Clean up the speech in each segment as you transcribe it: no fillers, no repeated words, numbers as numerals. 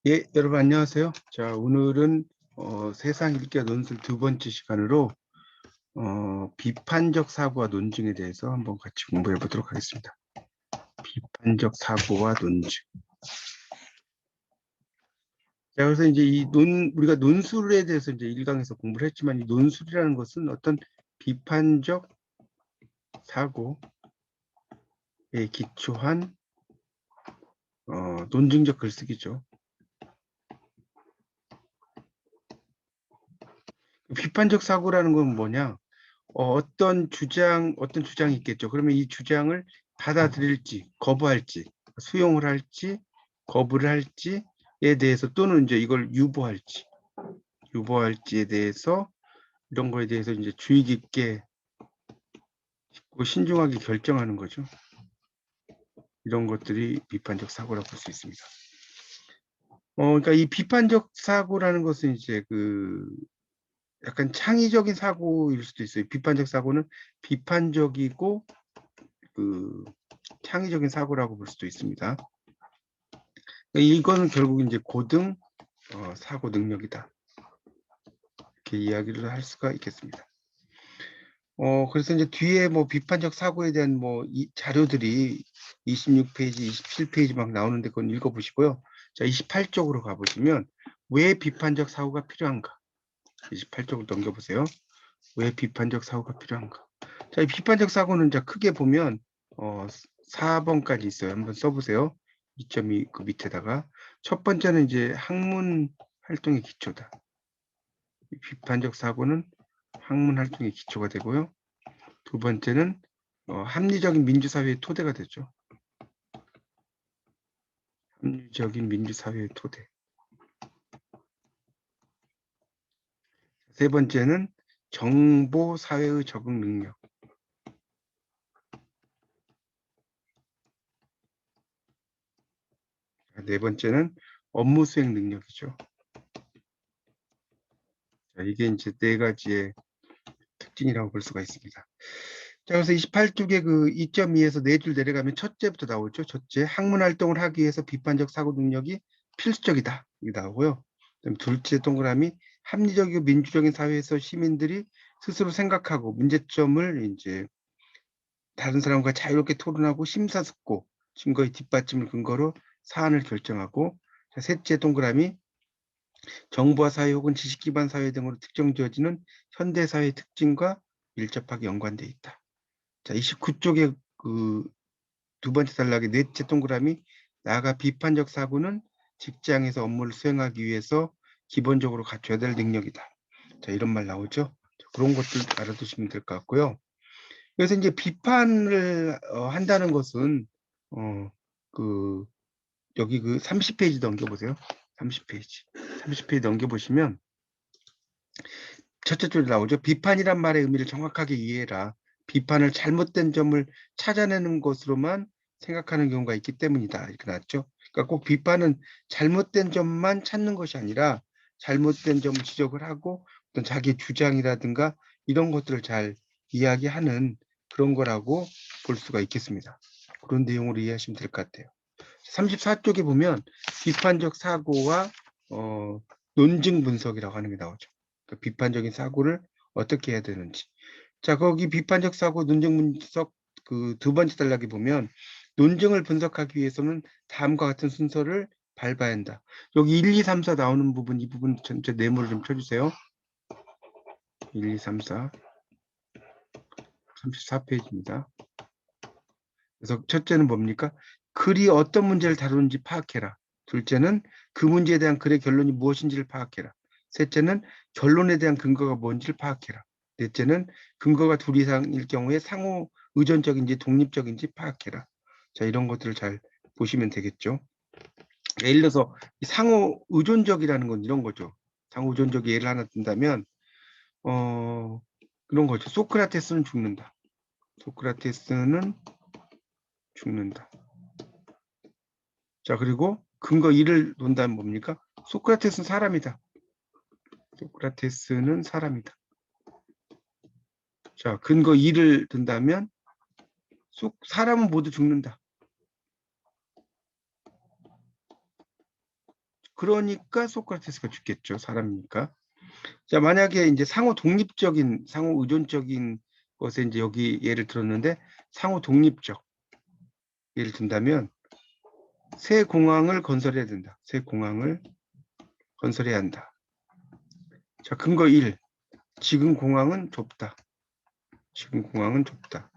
예, 여러분 안녕하세요. 자, 오늘은 세상 읽기와 논술 두 번째 시간으로 비판적 사고와 논증에 대해서 한번 같이 공부해 보도록 하겠습니다. 비판적 사고와 논증. 자, 그래서 이제 우리가 논술에 대해서 이제 1강에서 공부를 했지만 이 논술이라는 것은 어떤 비판적 사고에 기초한 논증적 글쓰기죠. 비판적 사고라는 건 뭐냐? 어떤 주장이 있겠죠. 그러면 이 주장을 받아들일지, 거부할지, 수용을 할지, 거부를 할지에 대해서 또는 이제 이걸 유보할지에 대해서 이런 거에 대해서 이제 주의 깊게 신중하게 결정하는 거죠. 이런 것들이 비판적 사고라고 볼 수 있습니다. 그러니까 이 비판적 사고라는 것은 이제 약간 창의적인 사고일 수도 있어요. 비판적 사고는 비판적이고 창의적인 사고라고 볼 수도 있습니다. 이거는 결국 이제 고등 사고 능력이다. 이렇게 이야기를 할 수가 있겠습니다. 그래서 이제 뒤에 뭐 비판적 사고에 대한 이 자료들이 26페이지, 27페이지 막 나오는데 그건 읽어보시고요. 자, 28쪽으로 가보시면 왜 비판적 사고가 필요한가? 28쪽을 넘겨보세요. 왜 비판적 사고가 필요한가? 자, 이 비판적 사고는 이제 크게 보면 4번까지 있어요. 한번 써보세요. 2.2 그 밑에다가 첫 번째는 이제 학문 활동의 기초다. 비판적 사고는 학문 활동의 기초가 되고요. 두 번째는 합리적인 민주사회의 토대가 되죠. 합리적인 민주사회의 토대. 세 번째는 정보사회의 적응 능력. 네 번째는 업무 수행 능력이죠. 자, 이게 이제 네 가지의 특징이라고 볼 수가 있습니다. 자, 그래서 28쪽에 그 2.2에서 4줄 내려가면 첫째부터 나오죠. 첫째, 학문 활동을 하기 위해서 비판적 사고 능력이 필수적이다. 이게 나오고요. 그다음 둘째 동그라미, 합리적이고 민주적인 사회에서 시민들이 스스로 생각하고 문제점을 이제 다른 사람과 자유롭게 토론하고 심사숙고 증거의 뒷받침을 근거로 사안을 결정하고, 자, 셋째 동그라미, 정보화 사회 혹은 지식 기반 사회 등으로 특정지어지는 현대 사회의 특징과 밀접하게 연관되어 있다. 자, 29쪽에 그 두 번째 단락의 넷째 동그라미, 나아가 비판적 사고는 직장에서 업무를 수행하기 위해서 기본적으로 갖춰야 될 능력이다. 자, 이런 말 나오죠. 그런 것들 알아두시면 될 것 같고요. 그래서 이제 비판을 한다는 것은 그 여기 그 30페이지 넘겨보세요. 30페이지. 30페이지 넘겨보시면 첫째 줄에 나오죠. 비판이란 말의 의미를 정확하게 이해해라. 비판을 잘못된 점을 찾아내는 것으로만 생각하는 경우가 있기 때문이다. 이렇게 나왔죠. 그러니까 꼭 비판은 잘못된 점만 찾는 것이 아니라 잘못된 점을 지적을 하고 어떤 자기 주장이라든가 이런 것들을 잘 이야기하는 그런 거라고 볼 수가 있겠습니다. 그런 내용으로 이해하시면 될 것 같아요. 34쪽에 보면 비판적 사고와 논증 분석이라고 하는 게 나오죠. 그 비판적인 사고를 어떻게 해야 되는지. 자, 거기 비판적 사고 논증 분석 그 두 번째 단락에 보면 논증을 분석하기 위해서는 다음과 같은 순서를 밟아야 한다. 여기 1, 2, 3, 4 나오는 부분, 이 부분 전체 네모를 좀 쳐주세요. 1, 2, 3, 4. 34페이지입니다. 그래서 첫째는 뭡니까? 글이 어떤 문제를 다루는지 파악해라. 둘째는 그 문제에 대한 글의 결론이 무엇인지를 파악해라. 셋째는 결론에 대한 근거가 뭔지를 파악해라. 넷째는 근거가 둘 이상일 경우에 상호 의존적인지 독립적인지 파악해라. 자, 이런 것들을 잘 보시면 되겠죠. 예를 들어서 상호 의존적이라는 건 이런 거죠. 상호 의존적 예를 하나 든다면 그런 거죠. 소크라테스는 죽는다. 소크라테스는 죽는다. 자, 그리고 근거 1을 논다면 뭡니까? 소크라테스는 사람이다. 소크라테스는 사람이다. 자, 근거 2를 든다면 사람은 모두 죽는다. 그러니까 소크라테스가 죽겠죠. 사람이니까. 자, 만약에 이제 상호 독립적인, 상호 의존적인 것에 이제 여기 예를 들었는데 상호 독립적 예를 든다면 새 공항을 건설해야 된다. 새 공항을 건설해야 한다. 자, 근거 1. 지금 공항은 좁다. 지금 공항은 좁다.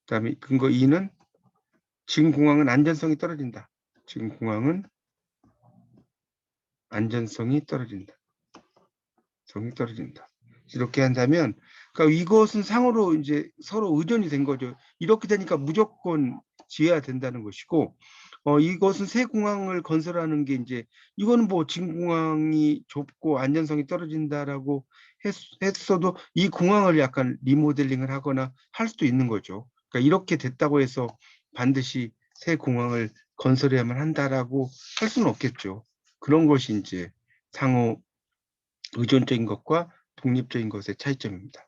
그다음에 근거 2는 지금 공항은 안전성이 떨어진다. 지금 공항은 안전성이 떨어진다. 성이 떨어진다. 이렇게 한다면, 그러니까 이것은 상호로 이제 서로 의존이 된 거죠. 이렇게 되니까 무조건 지어야 된다는 것이고, 이것은 새 공항을 건설하는 게 이제 이거는 뭐 지금 공항이 좁고 안전성이 떨어진다라고 했어도 이 공항을 약간 리모델링을 하거나 할 수도 있는 거죠. 그러니까 이렇게 됐다고 해서 반드시 새 공항을 건설해야만 한다라고 할 수는 없겠죠. 그런 것이 이제 상호 의존적인 것과 독립적인 것의 차이점입니다.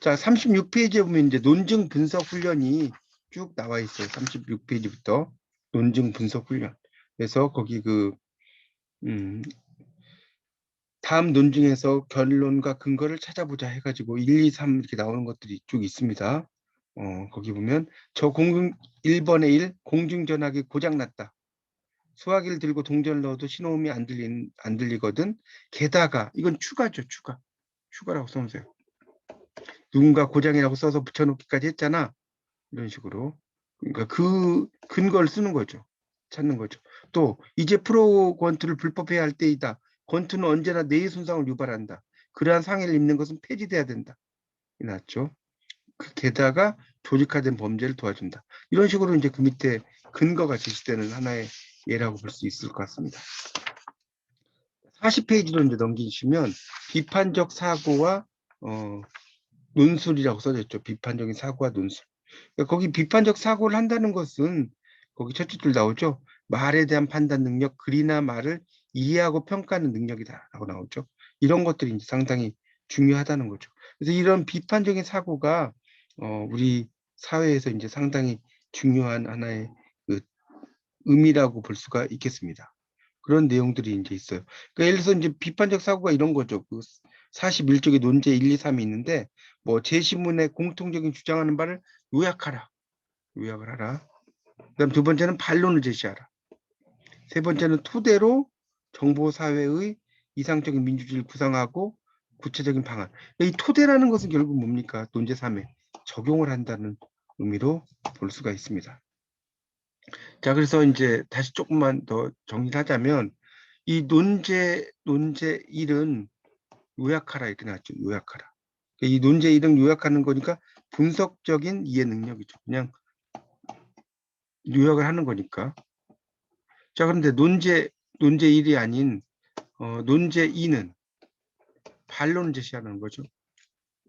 자, 36페이지에 보면 이제 논증 분석 훈련이 쭉 나와 있어요. 36페이지부터 논증 분석 훈련. 그래서 거기 다음 논증에서 결론과 근거를 찾아보자 해가지고 1, 2, 3 이렇게 나오는 것들이 쭉 있습니다. 거기 보면 1번에 1 공중전화기 고장났다. 수화기를 들고 동전을 넣어도 신호음이 안 들리거든. 게다가 이건 추가죠. 추가라고 써놓으세요. 누군가 고장이라고 써서 붙여놓기까지 했잖아. 이런 식으로. 그러니까 그 근거를 쓰는 거죠. 찾는 거죠. 또 이제 프로 권투를 불법해야 할 때이다. 권투는 언제나 뇌의 손상을 유발한다. 그러한 상해를 입는 것은 폐지돼야 된다. 나왔죠. 게다가 조직화된 범죄를 도와준다. 이런 식으로 이제 그 밑에 근거가 제시되는 하나의 예라고 볼 수 있을 것 같습니다. 40페이지로 이제 넘기시면 비판적 사고와 논술이라고 써져 있죠. 비판적인 사고와 논술. 그러니까 거기 비판적 사고를 한다는 것은 거기 첫째 줄 나오죠. 말에 대한 판단 능력, 글이나 말을 이해하고 평가하는 능력이다라고 나오죠. 이런 것들이 이제 상당히 중요하다는 거죠. 그래서 이런 비판적인 사고가 우리 사회에서 이제 상당히 중요한 하나의 그 의미라고 볼 수가 있겠습니다. 그런 내용들이 이제 있어요. 그러니까 예를 들어서 이제 비판적 사고가 이런 거죠. 그 41쪽에 논제 1, 2, 3이 있는데 뭐 제시문의 공통적인 주장하는 바를 요약하라. 요약을 하라. 그다음 두 번째는 반론을 제시하라. 세 번째는 토대로 정보 사회의 이상적인 민주주의를 구상하고 구체적인 방안. 이 토대라는 것은 결국 뭡니까? 논제 3에 적용을 한다는 의미로 볼 수가 있습니다. 자, 그래서 이제 다시 조금만 더 정리를 하자면 이 논제 1은 요약하라 이렇게 나왔죠. 요약하라. 이 논제 1은 요약하는 거니까 분석적인 이해 능력이죠. 그냥 요약을 하는 거니까. 자, 그런데 논제 1이 아닌 논제 2는 반론을 제시하는 거죠.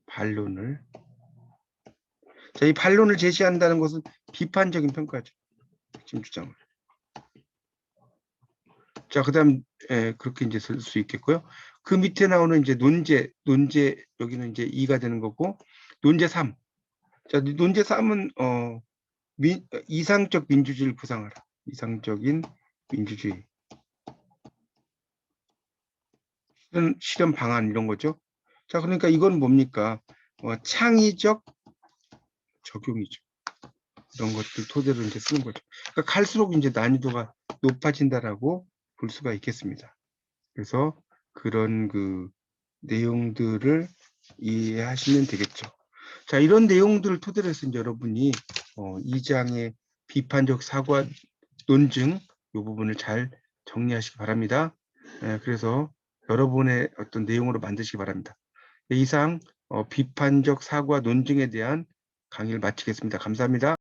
반론을. 자, 이 반론을 제시한다는 것은 비판적인 평가죠. 핵심 주장을. 자, 그다음 그렇게 이제 쓸 수 있겠고요. 그 밑에 나오는 이제 논제 여기는 이제 2가 되는 거고 논제 3. 자, 논제 3은 이상적 민주주의를 구상하라. 이상적인 민주주의. 실현 방안 이런 거죠. 자, 그러니까 이건 뭡니까? 창의적 적용이죠. 이런 것들 토대로 이제 쓰는 거죠. 그러니까 갈수록 이제 난이도가 높아진다라고 볼 수가 있겠습니다. 그래서 그런 그 내용들을 이해하시면 되겠죠. 자, 이런 내용들을 토대로 해서 이제 여러분이 2장의 비판적 사과 논증 이 부분을 잘 정리하시기 바랍니다. 그래서 여러분의 어떤 내용으로 만드시기 바랍니다. 이상 비판적 사과 논증에 대한 강의를 마치겠습니다. 감사합니다.